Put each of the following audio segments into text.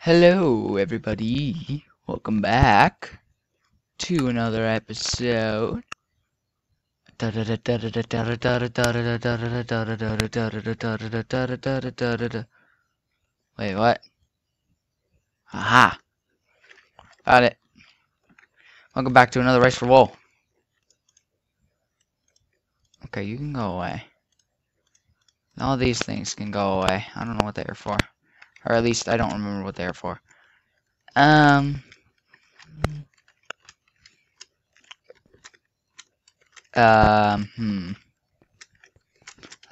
Hello, everybody. Welcome back to another episode. Wait, what? Aha! Got it. Welcome back to another race for wool. Okay, you can go away. All these things can go away. I don't know what they are for. Or at least I don't remember what they are for. I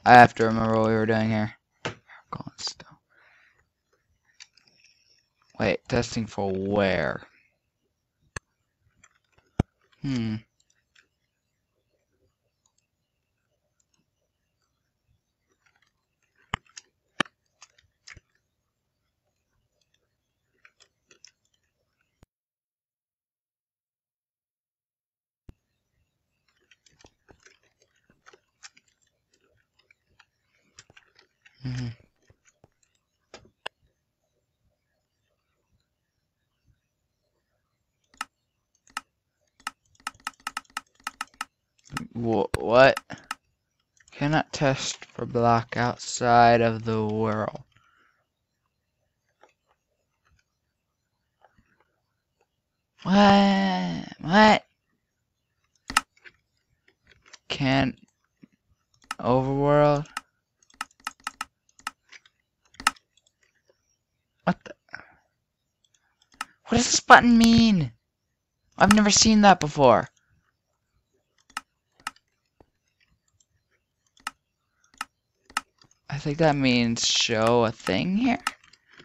have to remember what we were doing here. Wait, testing for where? What? Cannot test for block outside of the world. What? Can't overworld? What the? What does this button mean? I've never seen that before. I think that means show a thing here.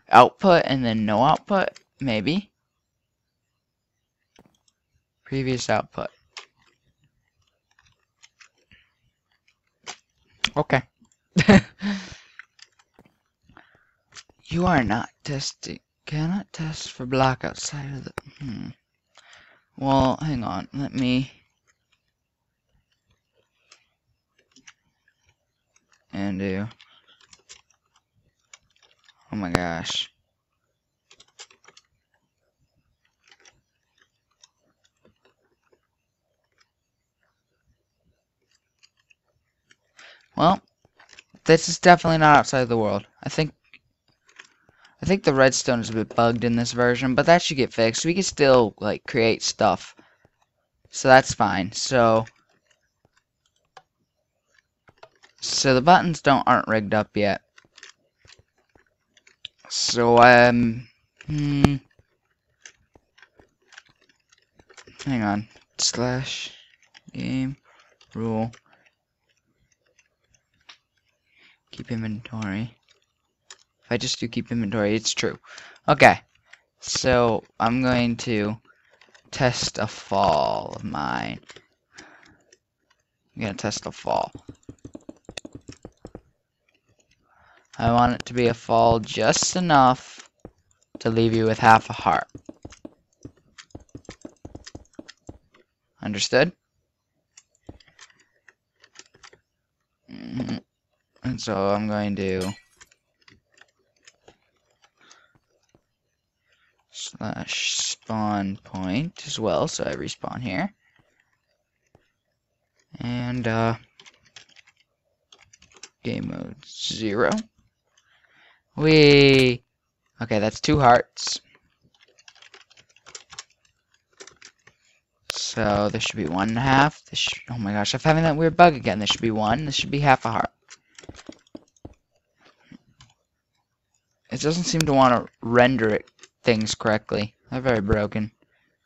Output and then no output, maybe. Previous output. Okay. You are not testing. Cannot test for block outside of the... Well, hang on. Let me... undo. Oh my gosh. Well, this is definitely not outside the world. I think the redstone is a bit bugged in this version, but that should get fixed. We can still like create stuff. So that's fine. So the buttons aren't rigged up yet. So hang on. / game rule. Keep inventory. If I just do keep inventory, it's true. Okay. So I'm going to test a fall of mine. I'm gonna test a fall. I want it to be a fall just enough to leave you with half a heart. Understood? And so I'm going to / spawn point as well, so I respawn here. And game mode 0. Okay, that's 2 hearts. So this should be 1.5. Oh my gosh, I'm having that weird bug again. This should be 1. This should be half a heart. It doesn't seem to want to render things correctly. They're very broken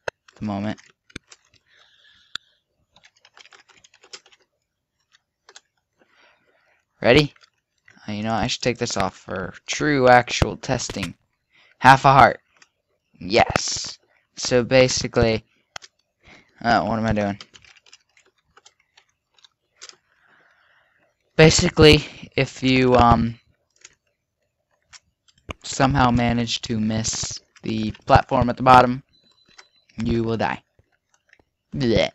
at the moment. Ready? You know, I should take this off for true actual testing. Half a heart. Yes. So basically, what am I doing? Basically, if you somehow manage to miss the platform at the bottom, you will die. Blech.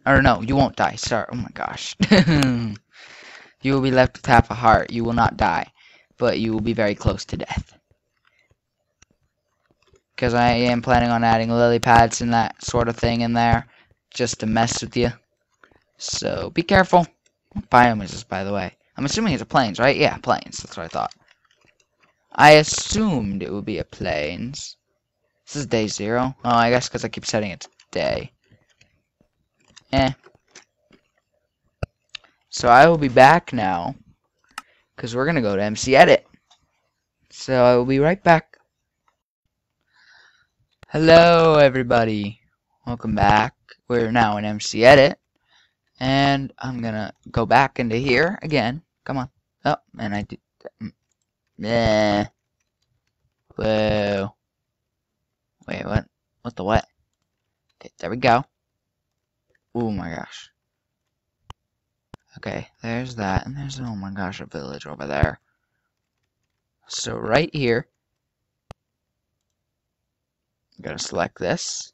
Or no, you won't die. Sorry. Oh my gosh. You will be left with half a heart. You will not die, but you will be very close to death. because I am planning on adding lily pads and that sort of thing in there, just to mess with you. So be careful. What biome is this, by the way? I'm assuming it's a plains, right? Yeah, plains. That's what I thought. I assumed it would be a plains. This is day 0. Oh, I guess because I keep setting it to day. So I will be back now, because we're going to go to MC Edit. So I will be right back. Hello, everybody. Welcome back. We're now in MC Edit. And I'm going to go back into here again. Come on. Oh, and I did. Yeah. Whoa. Wait, what? What the what? Okay, there we go. Oh my gosh. Okay, there's that. And there's, oh my gosh, a village over there. So right here, I'm going to select this.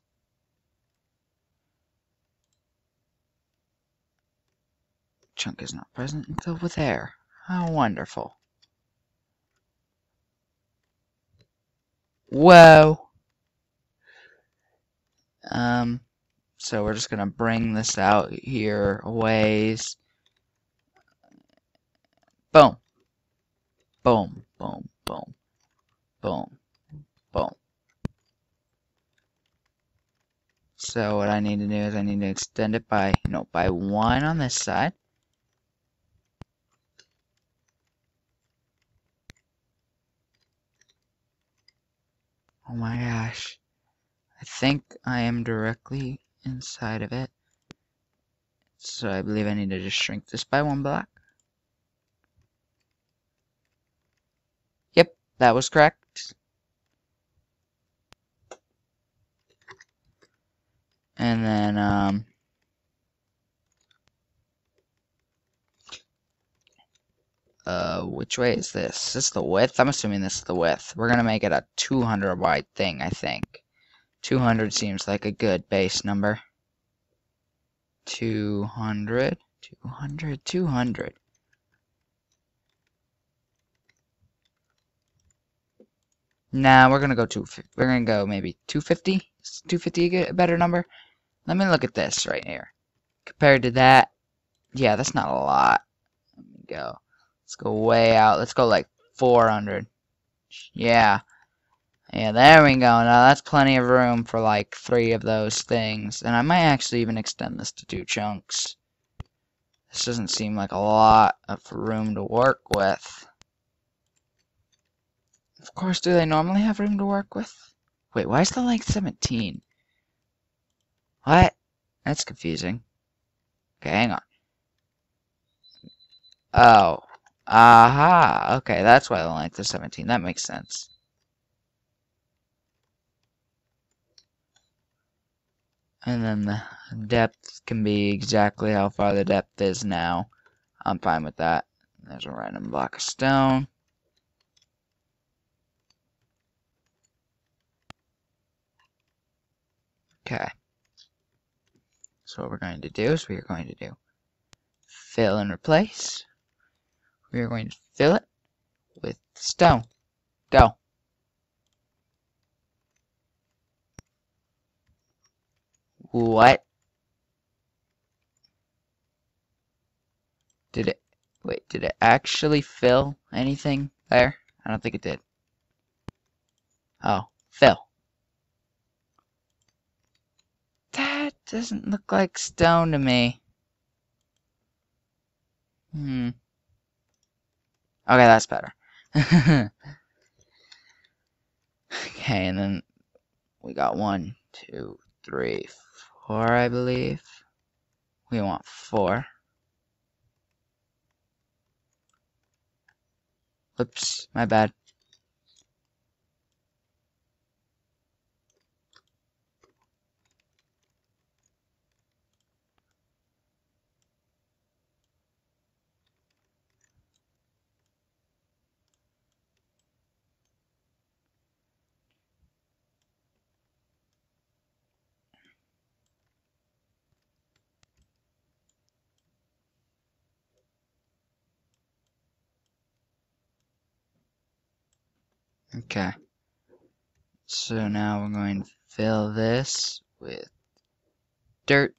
Chunk is not present and filled with air. How wonderful. Whoa. So we're just gonna bring this out here a ways. Boom. Boom. Boom. Boom. Boom. Boom. So what I need to do is I need to extend it by, by 1 on this side. Oh my gosh. I think I am directly inside of it. So I believe I need to just shrink this by 1 block. Yep, that was correct. And then, which way is this? Is this the width? I'm assuming this is the width. We're gonna make it a 200 wide thing, I think. 200 seems like a good base number. 200, 200, 200. Nah, we're gonna go we're gonna go maybe 250. Is 250 a better number? Let me look at this right here. Compared to that, yeah, that's not a lot. Let me go. Let's go way out. Let's go like 400. Yeah. Yeah, there we go. Now that's plenty of room for like 3 of those things. And I might actually even extend this to 2 chunks. This doesn't seem like a lot of room to work with. Of course, do they normally have room to work with? Wait, why is the length 17? What? That's confusing. Okay, hang on. Oh. Aha. Okay, that's why the length is 17. That makes sense. And then the depth can be exactly how far the depth is now. I'm fine with that. There's a random block of stone. Okay. So what we're going to do is we are going to do fill and replace. We are going to fill it with stone. Go. What? Did it actually fill anything there? I don't think it did. Oh, fill. That doesn't look like stone to me. Okay, that's better. Okay, and then we got 1, 2, 3, 4, I believe. We want 4. Oops, my bad. Okay. So now we're going to fill this with dirt.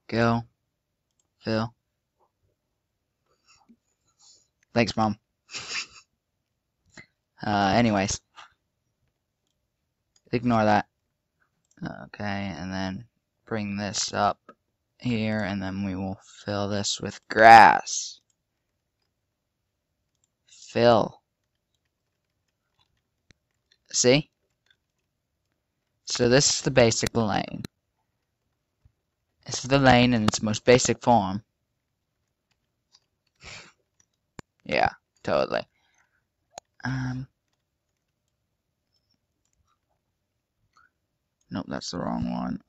Go. Fill. Thanks, Mom. Anyways. Ignore that. Okay, and then bring this up here, and then we will fill this with grass. Fill. See? So this is the basic lane. This is the lane in its most basic form. Yeah, totally. Nope, that's the wrong one.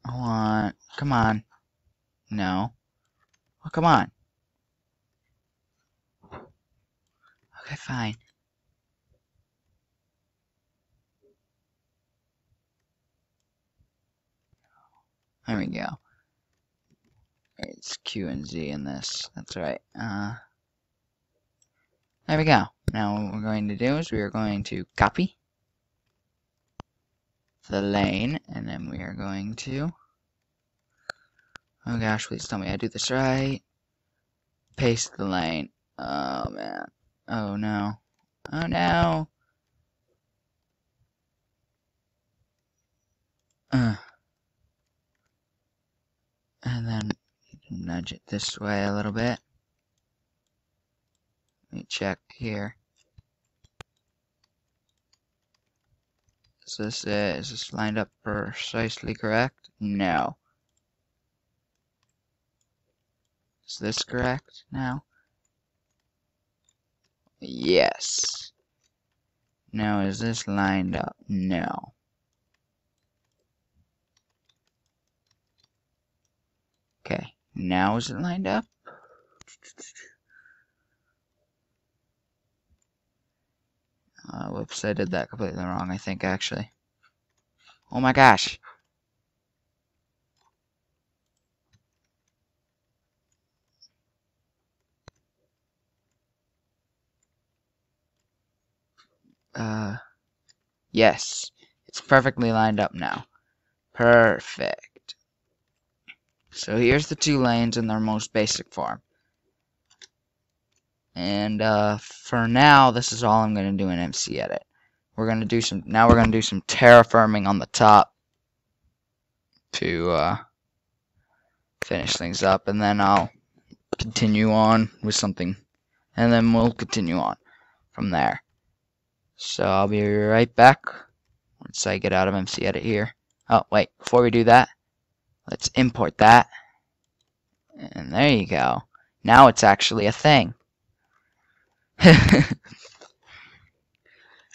I want, come on. No. Oh, come on. Okay, fine. There we go. It's Q and Z in this. That's right. There we go. Now what we're going to do is we are going to copy the lane, and then we are going to, oh gosh, please tell me I do this right. Paste the lane. Oh man. Oh no. Oh no. And then nudge it this way a little bit. Let me check here. Is this lined up precisely correct? No. Is this correct now? Yes. Now is this lined up? No. Okay. Now is it lined up? Whoops, I did that completely wrong, I think, actually. Oh my gosh. Yes. It's perfectly lined up now. Perfect. So here's the two lanes in their most basic form. And for now, this is all I'm going to do in MC Edit. We're going to do some terraforming on the top to finish things up, and then I'll continue on with something, and then we'll continue on from there. So I'll be right back once I get out of MC Edit here. Oh wait, before we do that, let's import that, and there you go. Now it's actually a thing.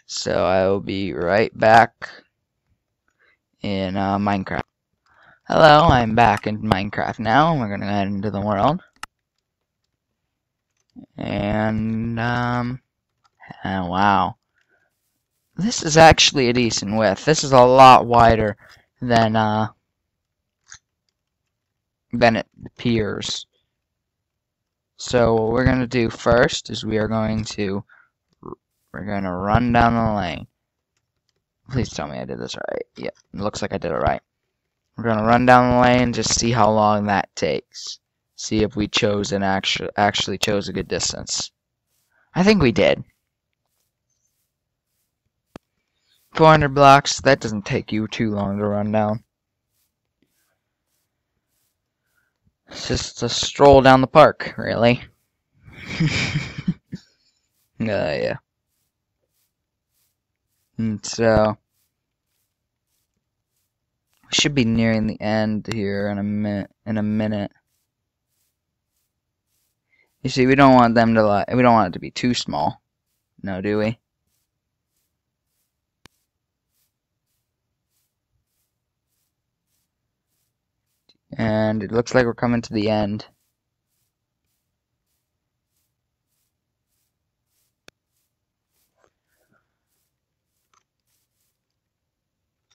So I will be right back in Minecraft. Hello, I'm back in Minecraft now. We're gonna head into the world. And, oh, wow. This is actually a decent width. This is a lot wider than it appears. So what we're gonna do first is we're gonna run down the lane. Please tell me I did this right. Yep, it looks like I did it right. We're gonna run down the lane, just see how long that takes. See if we chose and actually chose a good distance. I think we did. 400 blocks, that doesn't take you too long to run down. It's just a stroll down the park, really. Yeah. And so we should be nearing the end here in a minute. You see, we don't want them to we don't want it to be too small. No, do we? And it looks like we're coming to the end.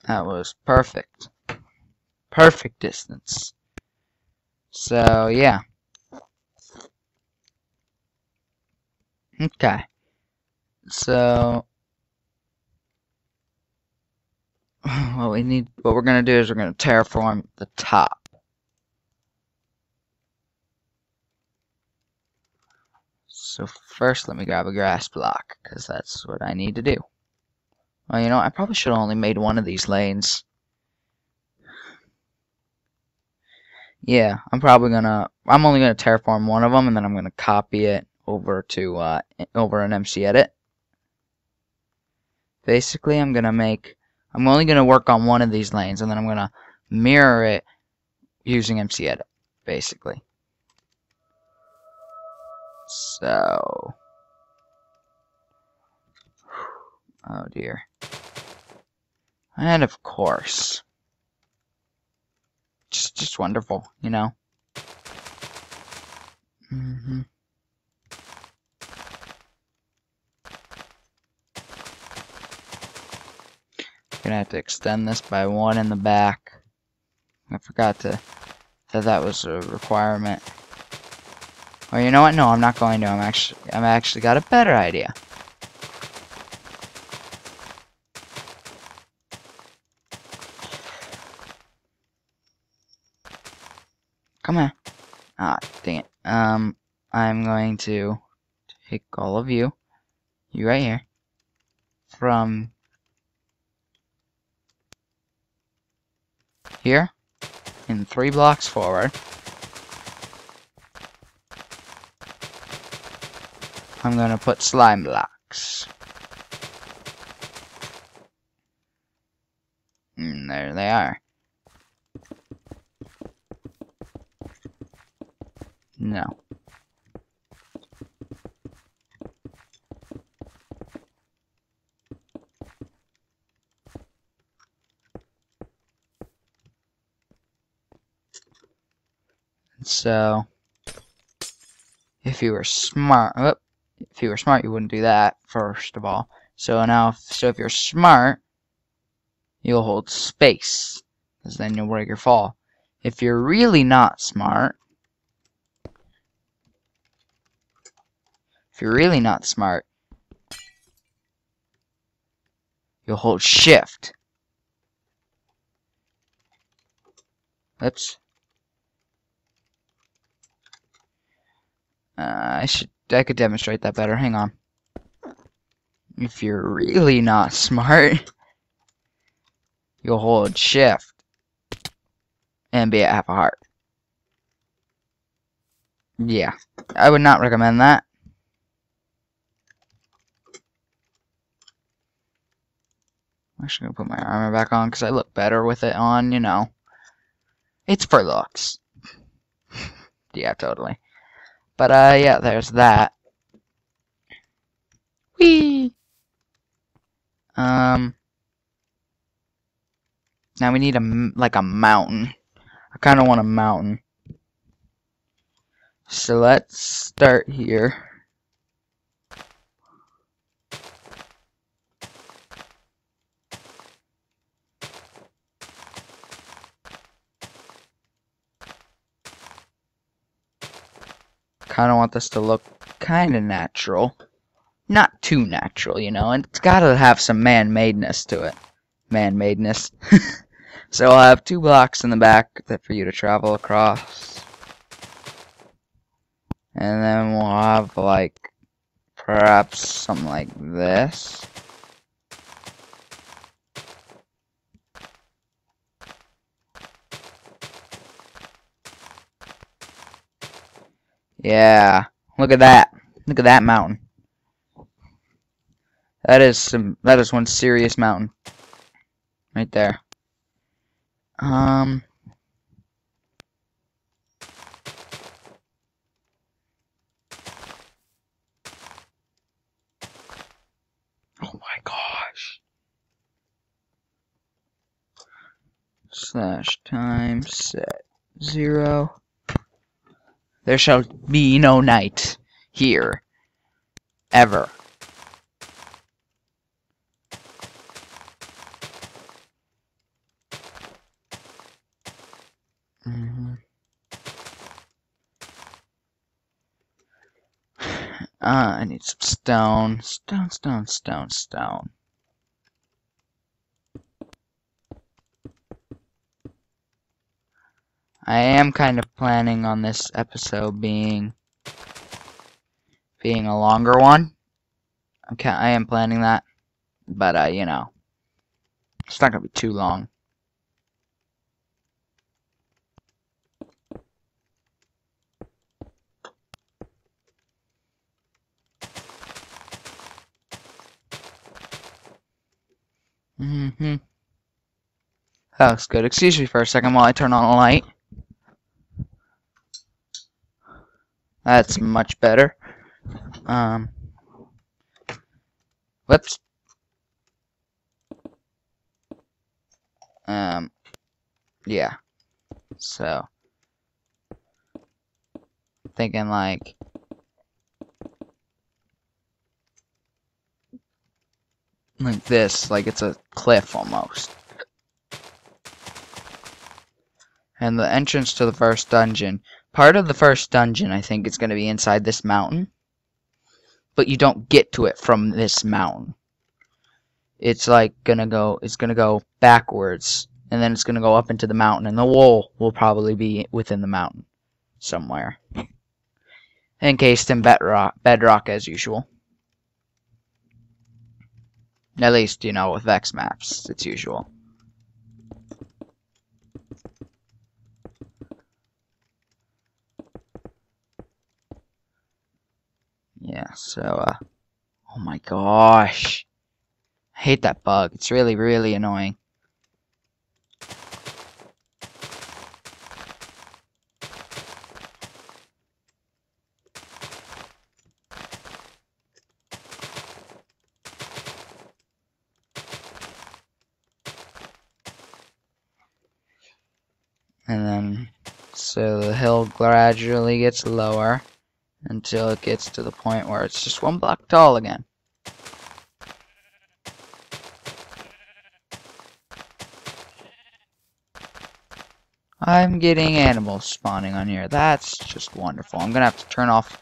That was perfect. Perfect distance. So, yeah. Okay. So what we're gonna do is we're gonna terraform the top. So first, let me grab a grass block, because that's what I need to do. Well, you know, I probably should have only made one of these lanes. Yeah, I'm only gonna terraform one of them, and then I'm gonna copy it over to over an MC Edit. Basically, I'm only gonna work on one of these lanes, and then I'm gonna mirror it using MC Edit, basically. So, oh dear. And of course, just wonderful, you know. Gonna have to extend this by 1 in the back. I forgot that was a requirement. Or you know what? No, I'm not going to. I'm actually got a better idea. Come on. Ah, dang it. I'm going to take all of you right here, from here, in 3 blocks forward. I'm gonna put slime blocks. And there they are. No. So, if you were smart, you wouldn't do that, first of all. So if you're smart, you'll hold space, because then you'll break your fall. If you're really not smart, you'll hold shift. Oops. I could demonstrate that better. Hang on. If you're really not smart, you'll hold shift and be at half a heart. Yeah, I would not recommend that. I'm actually gonna put my armor back on because I look better with it on, you know. It's for looks. Yeah, totally. But yeah, there's that. Whee! Now we need like a mountain. I kind of want a mountain. So let's start here. Kind of want this to look kind of natural. Not too natural, you know, and it's got to have some man-madeness to it. Man-madeness. So I'll have 2 blocks in the back for you to travel across. And then we'll have, like, perhaps something like this. Yeah, look at that. Look at that mountain. That is one serious mountain. Right there. Oh my gosh. / time set 0. There shall be no night here ever. I need some stone. Stone. I am kind of planning on this episode being a longer one. Okay, I am planning that, but you know, it's not gonna be too long. That looks good. Excuse me for a second while I turn on the light. That's much better. Whoops. Yeah. So, thinking like this, like it's a cliff almost. And the entrance to the first dungeon. Part of the first dungeon, I think, is going to be inside this mountain. But you don't get to it from this mountain. It's like it's gonna go backwards, and then it's gonna go up into the mountain, and the wall will probably be within the mountain somewhere. Encased in bedrock as usual. At least, you know, with Vex maps, it's usual. Yeah, so, oh my gosh. I hate that bug. It's really, really annoying. And then, so the hill gradually gets lower until it gets to the point where it's just 1 block tall again. I'm getting animals spawning on here. That's just wonderful. I'm gonna have to turn off.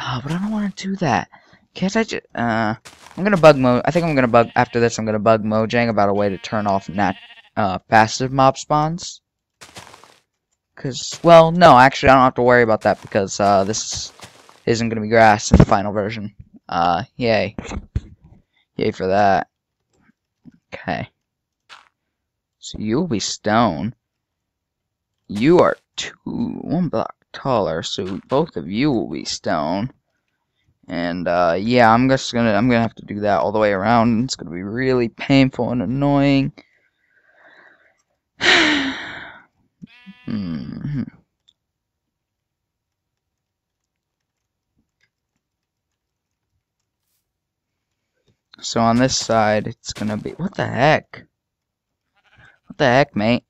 Oh, but I don't want to do that. Can't I just? I'm gonna bug Mo. I think I'm gonna bug after this. I'm gonna bug Mojang about a way to turn off passive mob spawns. Cause, well, no, actually, I don't have to worry about that because this isn't gonna be grass in the final version. Yay for that. Okay. So you'll be stone. You are 1 block taller, so both of you will be stone. And yeah, I'm gonna have to do that all the way around. It's gonna be really painful and annoying. So on this side, it's gonna be what the heck? What the heck, mate?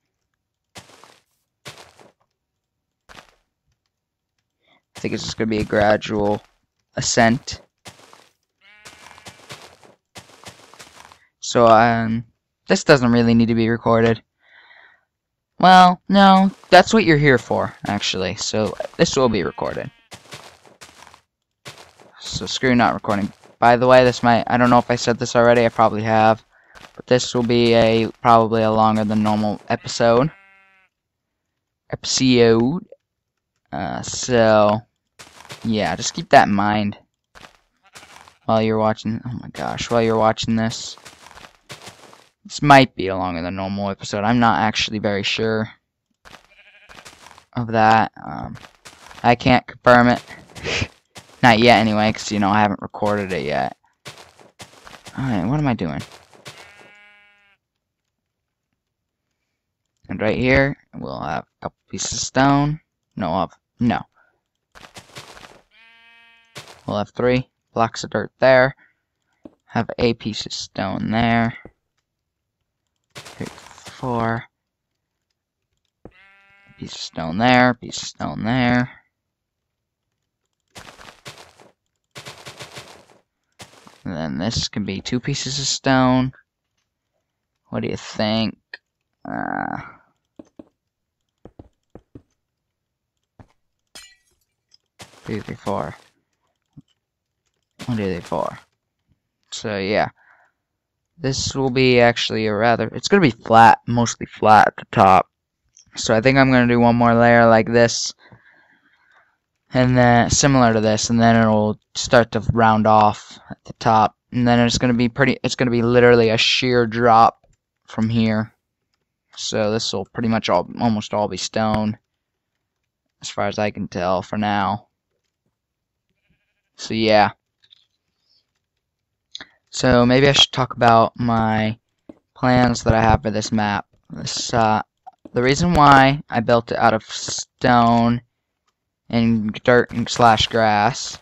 I think it's just gonna be a gradual ascent. So this doesn't really need to be recorded. Well, no, that's what you're here for, actually. So this will be recorded. So screw not recording. By the way, I don't know if I said this already, I probably have. But this will be probably a longer than normal episode. So yeah, just keep that in mind while you're watching. Oh my gosh, while you're watching this. This might be a longer than normal episode. I'm not actually very sure of that. I can't confirm it. Not yet, anyway, because, you know, I haven't recorded it yet. Alright, what am I doing? And right here, we'll have a couple pieces of stone. No. We'll have 3 blocks of dirt there. Have a piece of stone there. 3, 4. Piece of stone there. Piece of stone there. And then this can be 2 pieces of stone. What do you think? 2, 3, 4. 1, 2, 3, 4. So yeah, this will be actually it's gonna be flat, mostly flat at the top. So I think I'm gonna do one more layer like this, and then similar to this, and then it'll start to round off at the top, and then it's gonna be literally a sheer drop from here. So this will pretty much almost all be stone, as far as I can tell for now. So yeah. So maybe I should talk about my plans that I have for this map. The reason why I built it out of stone and dirt and / grass,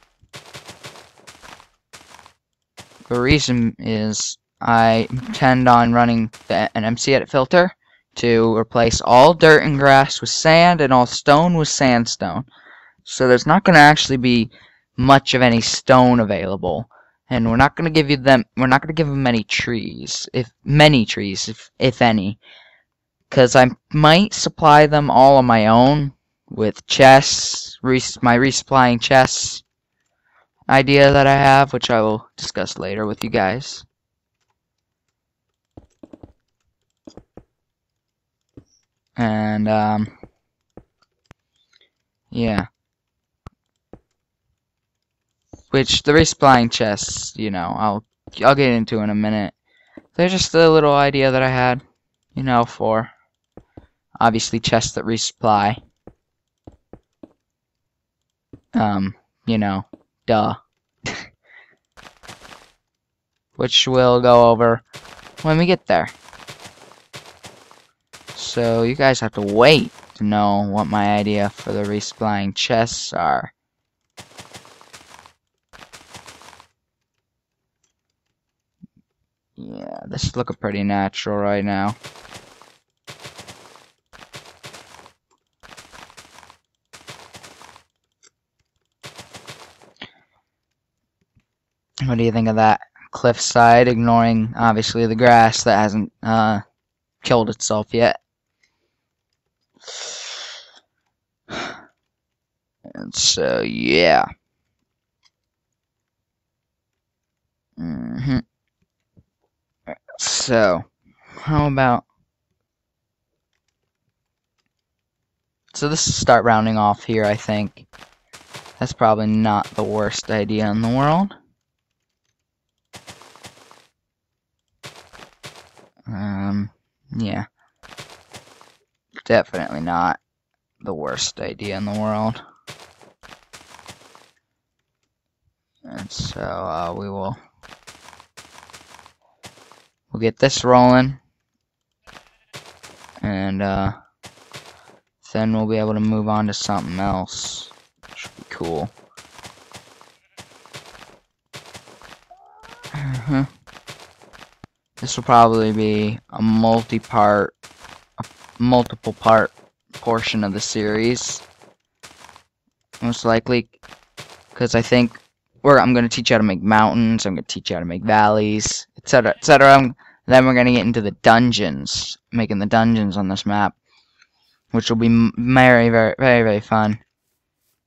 the reason is I intend on running an MC edit filter to replace all dirt and grass with sand and all stone with sandstone. So there's not going to actually be much of any stone available, and we're not going to give them many trees, if any, because I might supply them all on my own with chests, my resupplying chests idea that I have, which I will discuss later with you guys. And yeah. Which the resupplying chests, you know, I'll get into in a minute. They're just a little idea that I had, you know, for obviously chests that resupply. You know, duh. Which we'll go over when we get there. So you guys have to wait to know what my idea for the resupplying chests are. Yeah, this is looking pretty natural right now. What do you think of that cliffside, ignoring obviously the grass that hasn't killed itself yet? And so yeah. So how about this will start rounding off here, I think. That's probably not the worst idea in the world. Yeah. Definitely not the worst idea in the world. And so we'll get this rolling, and then we'll be able to move on to something else. Should be cool. This will probably be a multiple part portion of the series, most likely, because I think I'm going to teach you how to make mountains, I'm going to teach you how to make valleys, etc., etc. Then we're going to get into the dungeons, making the dungeons on this map, which will be very, very, very, very fun.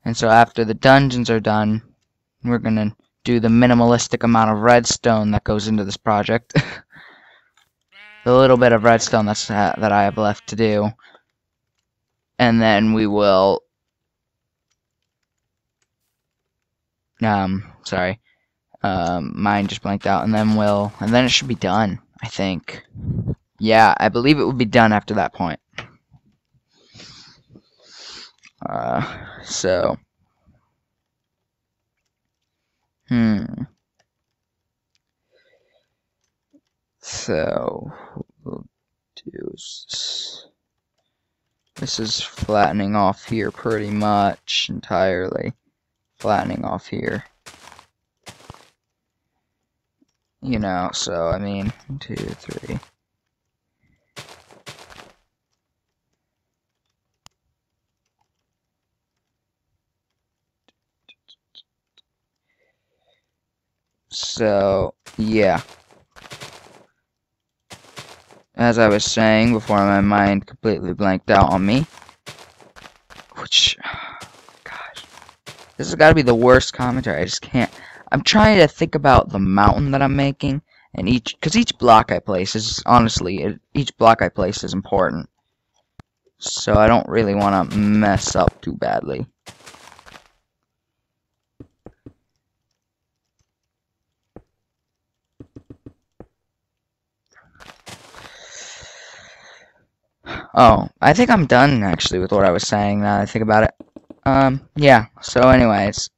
And so after the dungeons are done, we're going to do the minimalistic amount of redstone that goes into this project. The little bit of redstone that I have left to do. And then we will... sorry. Mine just blanked out. And then it should be done, I think. Yeah, I believe it will be done after that point. So... So, what we'll do is this is flattening off here pretty much entirely. Flattening off here. You know, so I mean, 1, 2, 3. So, yeah. As I was saying before my mind completely blanked out on me, which, gosh, this has got to be the worst commentary. I'm trying to think about the mountain that I'm making, and because each block I place is, honestly, each block I place is important. So I don't really want to mess up too badly. Oh, I think I'm done, actually, with what I was saying, now that I think about it. Yeah, so anyways,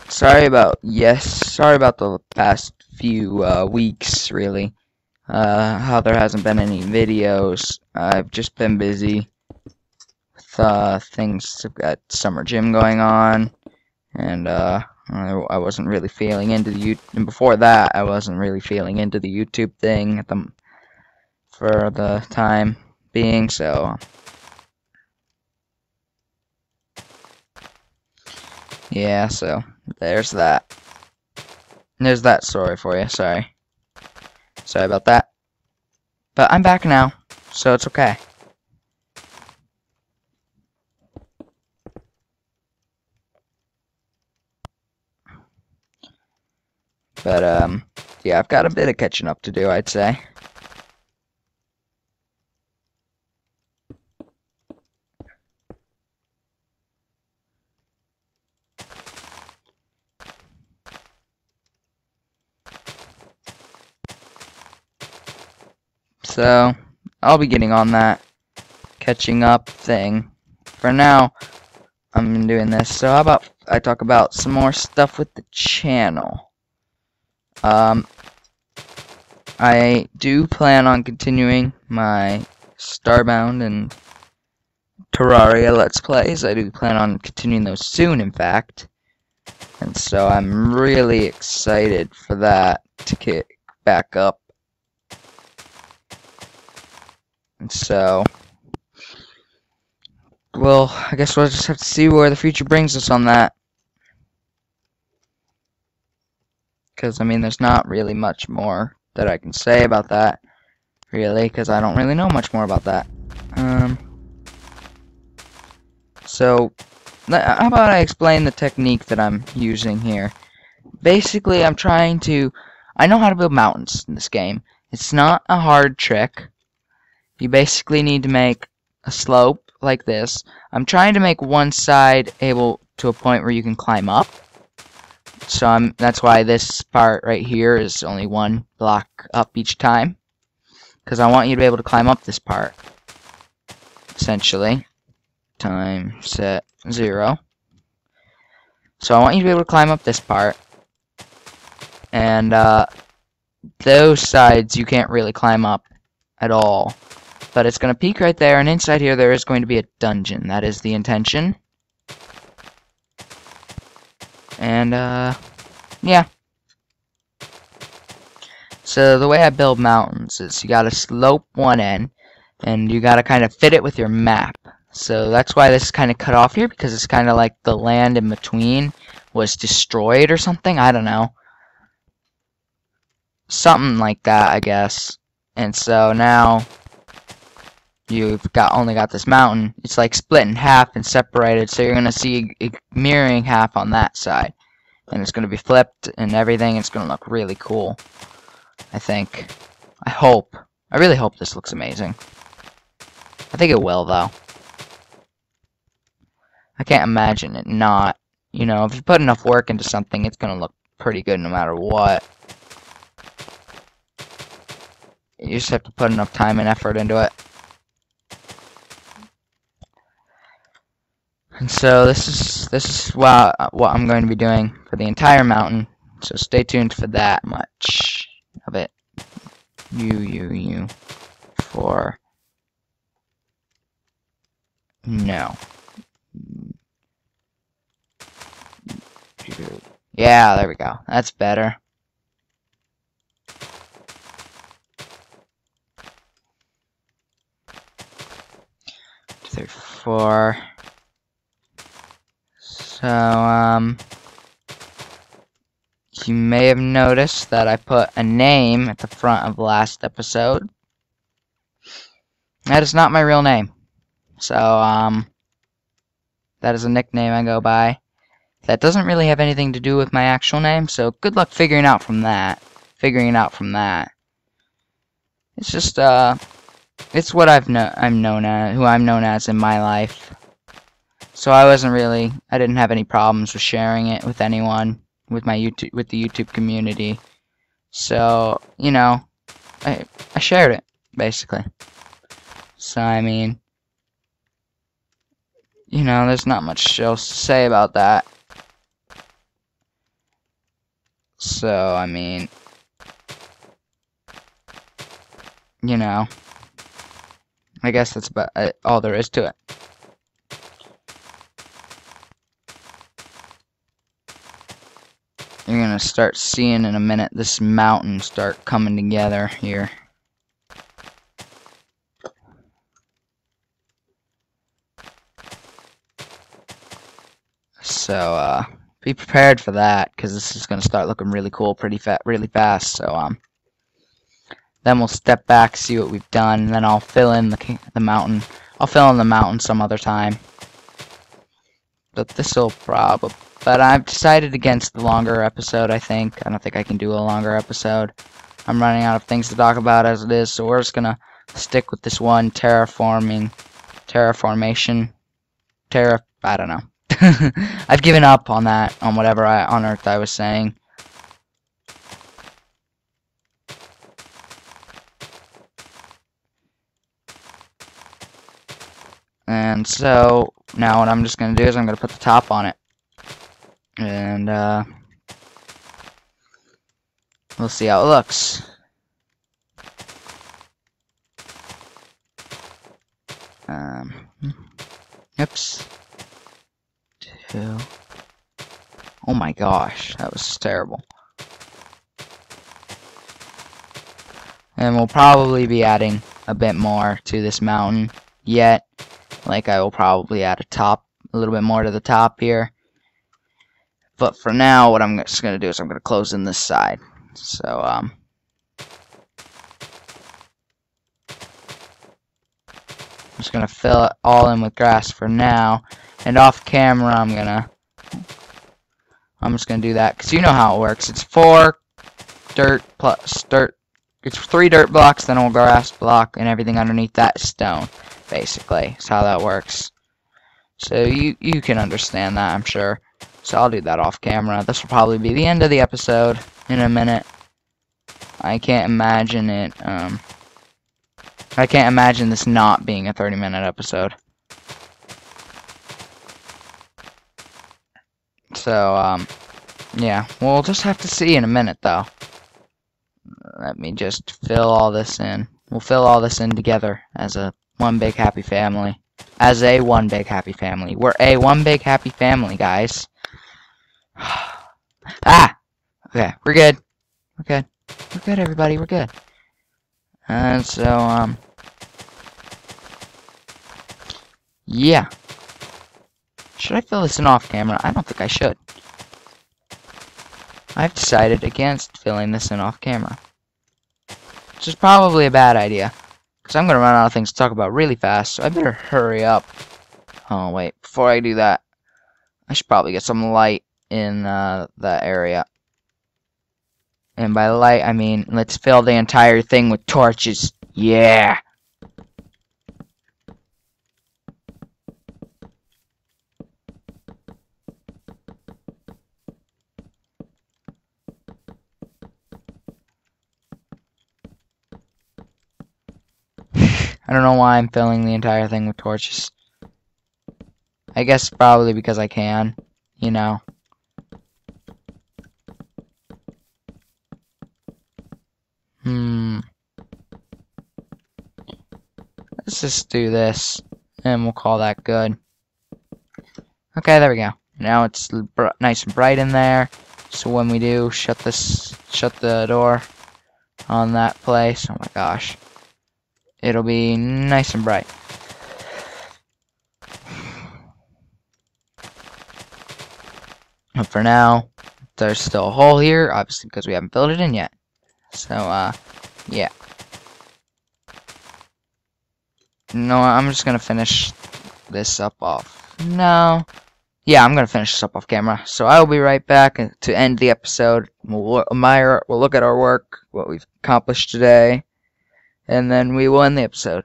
sorry about the past few, weeks, really, how there hasn't been any videos. I've just been busy with, things. I've got summer gym going on, and, I wasn't really feeling into the and before that, I wasn't really feeling into the YouTube thing for the time being, so yeah, so there's that. There's that story for you. Sorry about that, but I'm back now, so it's okay. But yeah, I've got a bit of catching up to do, I'd say. So, I'll be getting on that catching up thing. For now, I'm doing this. So, how about I talk about some more stuff with the channel? I do plan on continuing my Starbound and Terraria Let's Plays. I do plan on continuing those soon, in fact. And so I'm really excited for that to kick back up. And so, well, I guess we'll just have to see where the future brings us on that. Because, I mean, there's not really much more that I can say about that, really, because I don't really know much more about that. So, how about I explain the technique that I'm using here? Basically, I know how to build mountains in this game. It's not a hard trick. You basically need to make a slope like this. I'm trying to make one side able to a point where you can climb up. So that's why this part right here is only one block up each time. Because I want you to be able to climb up this part. Essentially. Time, set, 0. So I want you to be able to climb up this part. And those sides you can't really climb up at all. But it's going to peak right there, and inside here there is going to be a dungeon. That is the intention. And, yeah. So the way I build mountains is you gotta slope one end, and you gotta kind of fit it with your map. So that's why this is kind of cut off here, because it's kind of like the land in between was destroyed or something. I don't know. Something like that, I guess. And so now you've only got this mountain. It's like split in half and separated, so you're gonna see a mirroring half on that side, and it's gonna be flipped and everything. It's gonna look really cool, I think. I really hope this looks amazing. I think it will, though. I can't imagine it not. You know, if you put enough work into something, it's gonna look pretty good no matter what. You just have to put enough time and effort into it. And so this is what I'm going to be doing for the entire mountain. So stay tuned for that much of it. You for no. Yeah, there we go. That's better. Three, 4. So, you may have noticed that I put a name at the front of last episode. That is not my real name. So, that is a nickname I go by. that doesn't really have anything to do with my actual name, so good luck figuring it out from that. It's just, it's what I'm known as, who I'm known as in my life. So I didn't have any problems with sharing it with anyone, with the YouTube community. So, you know, I shared it, basically. So, I mean, you know, there's not much else to say about that. So, I mean, you know, I guess that's about all there is to it. You're gonna start seeing in a minute this mountain start coming together here. So, be prepared for that, because this is gonna start looking really cool really fast. So, then we'll step back, see what we've done, and then I'll fill in the mountain. I'll fill in the mountain some other time. But But I've decided against the longer episode, I think. I don't think I can do a longer episode. I'm running out of things to talk about as it is, so we're just gonna stick with this one terraformation. I don't know. I've given up on that, on whatever on Earth I was saying. And so, now what I'm just going to do is I'm going to put the top on it. And, we'll see how it looks. Oops. 2. Oh my gosh, that was terrible. And we'll probably be adding a bit more to this mountain yet. Like, I will probably add a little bit more to the top here. But for now, what I'm just going to do is I'm going to close in this side. So, I'm just going to fill it all in with grass for now. And off camera, I'm just going to do that. Because you know how it works. It's 4 dirt plus dirt. It's 3 dirt blocks, then a grass block, and everything underneath that is stone. Basically, that's how that works. So you can understand that, I'm sure. So I'll do that off camera. This will probably be the end of the episode in a minute. I can't imagine it. I can't imagine this not being a 30-minute episode. So yeah, we'll just have to see in a minute, though. Let me just fill all this in. We'll fill all this in together as a one big happy family. As a one big happy family. We're a one big happy family, guys. Ah! Okay, we're good. We're good. We're good, everybody. We're good. And so, yeah. Should I fill this in off camera? I don't think I should. I've decided against filling this in off camera. Which is probably a bad idea. Because I'm going to run out of things to talk about really fast, so I better hurry up. Oh, wait. Before I do that, I should probably get some light in that area. And by light, I mean, let's fill the entire thing with torches. Yeah! I don't know why I'm filling the entire thing with torches. I guess probably because I can, you know. Let's just do this, and we'll call that good. Okay, there we go. Now it's nice and bright in there. So when we do shut the door on that place, oh my gosh, it'll be nice and bright. But for now, there's still a hole here, obviously because we haven't filled it in yet. So, yeah. No, I'm just gonna finish this up off. No. yeah, I'm gonna finish this up off camera. So I will be right back to end the episode. We'll look at our work, what we've accomplished today, and then we will end the episode.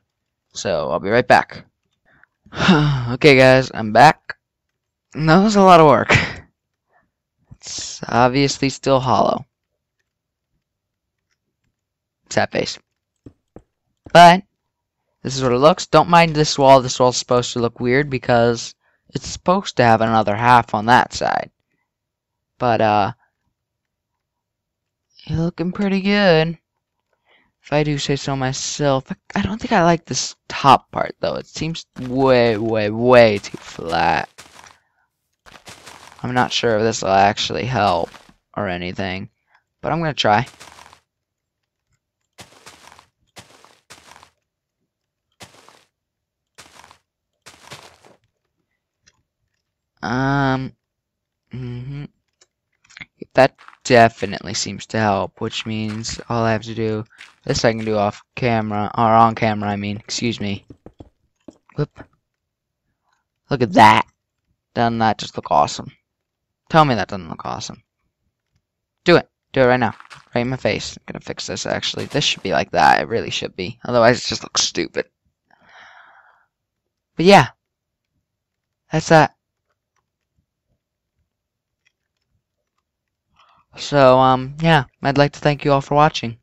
So I'll be right back. Okay, guys, I'm back. That was a lot of work. It's obviously still hollow. Sad face. But this is what it looks. Don't mind this wall. This wall's supposed to look weird because it's supposed to have another half on that side. But, you're looking pretty good. If I do say so myself. I don't think I like this top part, though. It seems way, way, way too flat. I'm not sure if this will actually help or anything. But I'm going to try. That definitely seems to help, which means all I have to do, this I can do off camera, or on camera, I mean, excuse me. Whoop. Look at that. Doesn't that just look awesome? Tell me that doesn't look awesome. Do it. Do it right now. Right in my face. I'm gonna fix this, actually. This should be like that. It really should be. Otherwise, it just looks stupid. But yeah. That's that. So, yeah, I'd like to thank you all for watching.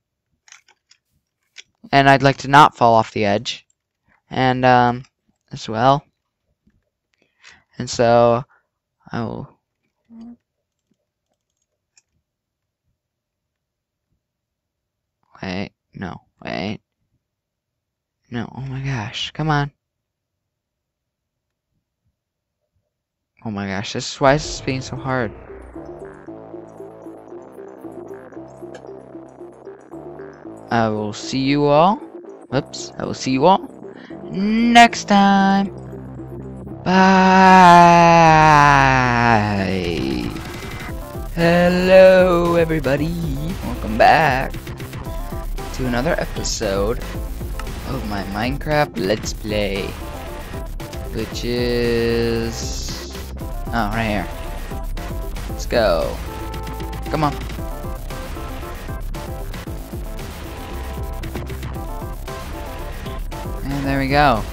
And I'd like to not fall off the edge. And, as well. And so, I will... Wait, no, wait. No, oh my gosh, come on. Oh my gosh, why is this being so hard? I will see you all. Whoops. I will see you all next time. Bye. Hello, everybody. Welcome back to another episode of my Minecraft Let's Play, which is right here. Let's go. Come on. And there we go.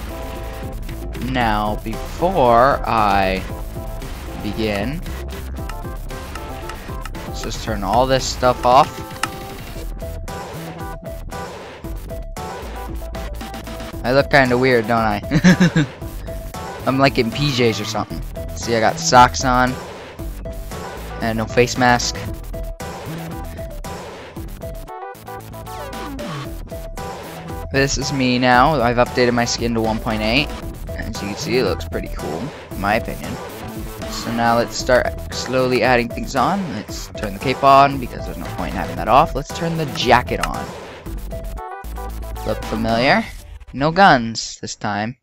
Now, before I begin, let's just turn all this stuff off. I look kind of weird, don't I? I'm like in PJs or something. See, I got socks on and no face mask. This is me now. I've updated my skin to 1.8. As you can see, it looks pretty cool, in my opinion. So now let's start slowly adding things on. Let's turn the cape on, because there's no point in having that off. Let's turn the jacket on. Look familiar? No guns this time.